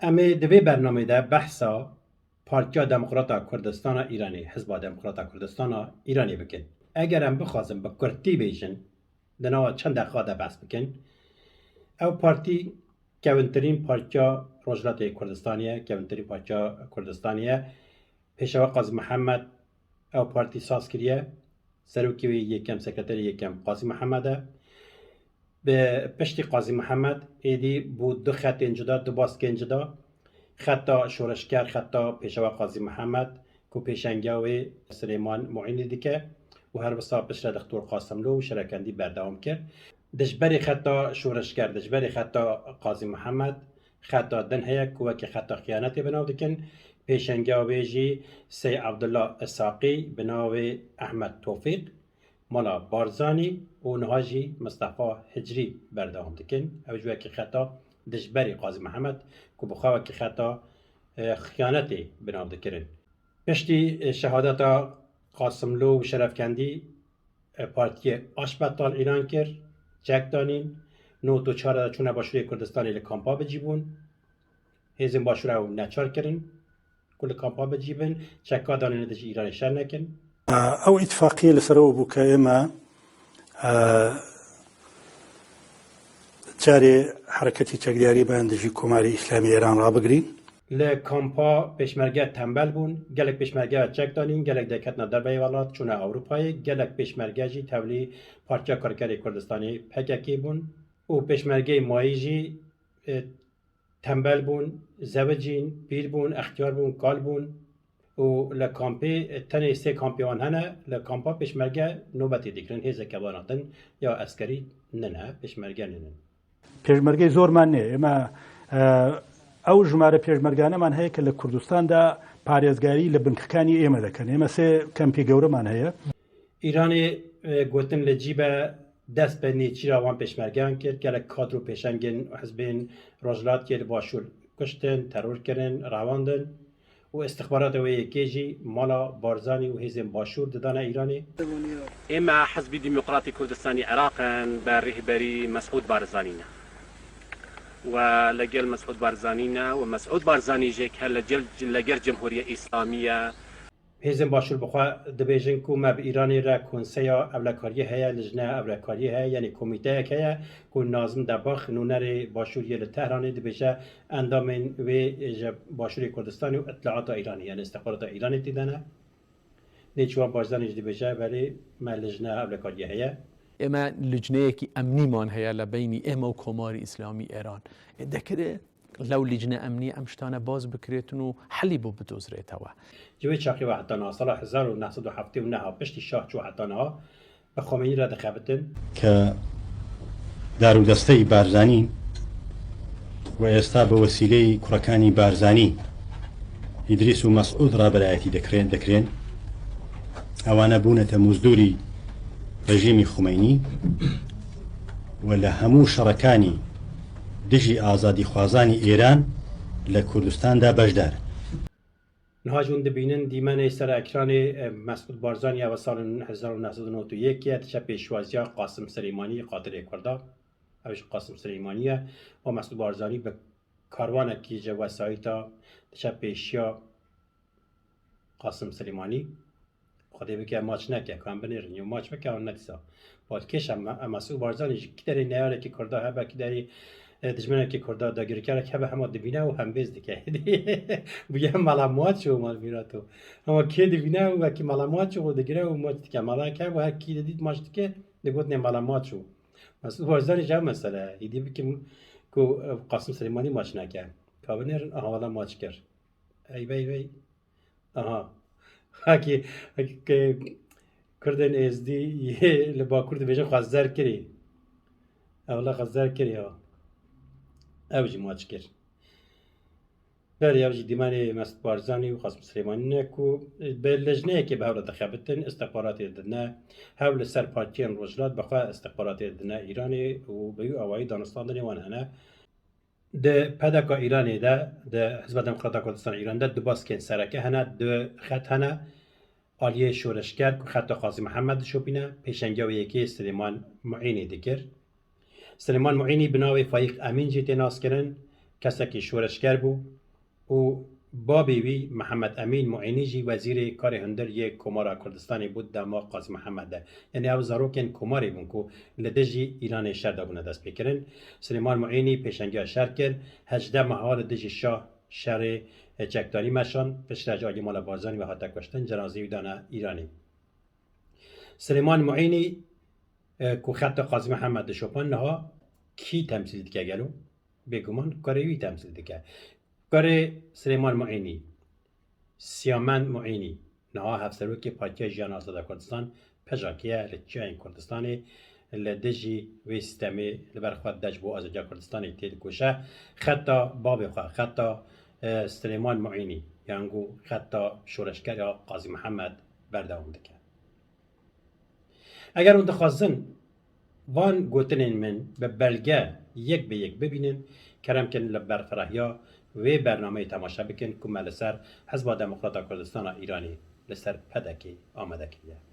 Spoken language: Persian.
اما دوی برنامه ده بحثا پارتیا دموکراتا کردستان ایرانی حزب دموکراتا کردستان ایرانی بکن. اگر هم بخوازم به کردی بیشن دنوا چند دقیقه بحث بکن، او پارتی کونترین پارتیا روجلات کردستانیه، کونترین پارتیا کردستانیه. پیشوا قاضی محمد او پارتی ساز کریه، سروکی یکم سکرتری یکم قاضی محمده. به پشتی قاضی محمد ایدی بود دو خط انجدا، دو باسکن جدا، خطا شورشگر، خطا پیشوا قاضی محمد کو پیشنگاوی سلیمان معینی دیگه و هر وسا پشت دکتر قاسملو و شرکندی بردوام کرد. دجبری خطا شورشگر، دجبری خطا قاضی محمد، خطا دن هیا کو که خطا خیانتی بناو دکن. پیشنگاوی جی سی عبدالله اساقی بناوی احمد توفیق مالا بارزانی و نهاجی مصطفى هجری بردوام دکن. او جوه که خطا دجبری قاضی محمد کو بخواه که خطا خیانتی بناو دکرن. پشتی شهادت قاسملو و شرفکندی پارتی آشبتال ایران کرد، چک دانین نو تو چهار چونه باشوری کردستانی لکامپا بجیبون، هیزم باشوره و نچار کرن کل کامپا بجیبن، چکا دانین دج ایران شر نکن. او اتفاقیه لسرو بو که اما جاری حرکتی چکدیاری باندجی کماری اسلامی ایران را بگرین. لکامپا پیشمرگه تنبل بون، گلک پیشمرگه چک دانین، گلک دکتنا در بیوالات چونه اروپایی، گلک پیشمرگه جی تولی پارتیا کارکری کردستانی پککی بون و پیشمرگه مایی جی تنبل بون، زوجین، پیر بون، اختیار بون، کال بون و لکامپی تنه سه کامپیوان هنه لکامپا پیشمرگه نوبتی دیگرن هیزه کباناتن یا اسکری ننه پیشمرگه ننه. پیشمرگه زور من نه، اما او جماره پیشمرگانه من هی که لکردستان دا پاریزگاری لبنککانی ایمه دکن، اما سه کمپی گوره من هی. ایرانی گوتن لجیبه دست به نیچی را وان پیشمرگان کرد که کادر و پیشنگین حزبین روجلات که باشور کشتن، ترور کردن، رواندن و استخبارات و یکیجی مالا بارزانی و هیزم باشور دادن ایرانی. اما حزب ديمقراطي كردستاني عراقا برهبري مسعود بارزانينا ولجل مسعود بارزانينا ومسعود بارزاني جيك هلا لجل جمهورية إسلامية. هیزم باشور بخوا دبیجن کو مب ایرانی را کنسیا اولکاریه هیا لجنه اولکاریه هیا یعنی کمیته هیا کو نازم دباخ نونری باشوری لتهرانی دبیجه اندامین و باشوری کردستانی و اطلاعات ایرانی یعنی استخبارات ایرانی دیدنه نیچوان بارزانی دبیجه ولی ما لجنه اولکاریه هیا اما لجنه کی امنی مان هیا لبینی اما و کماری اسلامی ایران دکره لو لجنه امنی امشتانه باز بکریتونو حلی بو بدوزره توا جوی چاقی و حتی ناصله 1970 و نه پشتی شاه چو حتی نه به خمینی را دخابتن که دارو دسته بارزانی و استا به وسیله کرکانی بارزانی ادریس و مسعود را برایتی دکرین اوانه بونت مزدوری رژیم خمینی و لهمو شرکانی دژی آزادی خوازانی ایران لکردستان دا بجدار. نهاجون دبینن دیمن سر اکران مسعود بارزانی و سال 1991 که تشا پیشوازی قاسم سلیمانی قاتل کرده اوش قاسم سلیمانیه و مسعود بارزانی به کاروان کی جو وسایتا تشا پیشیا قاسم سلیمانی خدای بگه ماچ نکه کام بنرنیو ماچ بکه اون نکسا بعد کش مسعود بارزانی کی داری نیاره کی کرده هبه کی داری دجمنه که کرده داگیری کرده که به همه دبینه و هم بیز دیگه بگه ملامات شو مال میراتو اما که دبینه و که ملامات شو دگیره و ماچ دیگه مالا که و هر کی دید ماچ دیگه دگوت نه ملامات شو مسعود بارزانی جا مسئله ایدی بکیم کو قاسم سلیمانی ماچ نکه کابنر آها والا ماچ کرد ای بای بای آها هاکی که کردن ازدی لبا کرد بیشتر خزر کری اولا خزر کری ها اوجی ماچ کرد. بله اوجی دیمانی مسعود بارزانی و قاسم سلیمانی نکو به لجنه که به حال دخابتن استخبارات دنیا حول سر پارتیان روجلات بخواه استخبارات دنیا ایرانی و بیو اوایی دانستان دنیوان هنه ده پدکا ایرانی ده حزب دموکراتا کردستان ایران ده دو باسکن سرکه هنه دو خط هنه آلیه شورشگر که خط قاضی محمد شو بینه پیشنگه و یکی سلیمان معینی دکر سلیمان معینی بناوی فایق امین جی تناس کرن کەسێکی شۆرشکەر بوو و بابی وی محەممەد ئەمین معینیژی وەزیری کاری هەندەر یەک کۆمارا کوردستانی بود دەما قازی محەممەدە یعنی ئەو زارۆکێن کۆماری بوون و لە دژی ئیرانی شەردا بوونە دەست پێکردن سلێمان معینی پێشەنگیا شەر کرد هەجدە مەها لە دژی شاه شەرێ چەکداری مەشان پشتەج ئاگی ماڵە بازانی و هاتە کوشتن جەنازەی دانە ئیرانی سلێمان معینی کو خەتە قازی محەممەد شۆپان نەها کی تەمسیل دکە گەلو بێگومان کارێوی تەمسیل دکە کارێ سلێمان معینی سیامەند معینی نەها هەفسەرۆکی پارتیە ژیان ئازادە کوردستان پەژاکیە لە چیایین کوردستانی لە دژی وێ سیستەمێ لەبەرخوا دەج بۆ ئازادیا کوردستانی تێدکوشە خەتا بابێخوا خەتا سلێمان معینی یانگو خەتا شۆرشکەرا قازی محەممەد بەردەوام دکە ئەگەر اون دەخوازن وان گوتنên min bi belge yek bi yek bibînin keremkin li berfirahiya wê bernameyê temaşa bikin ku me li ser Hizba Demokrata Kurdistana Îranî li ser pedekê amade kiriye.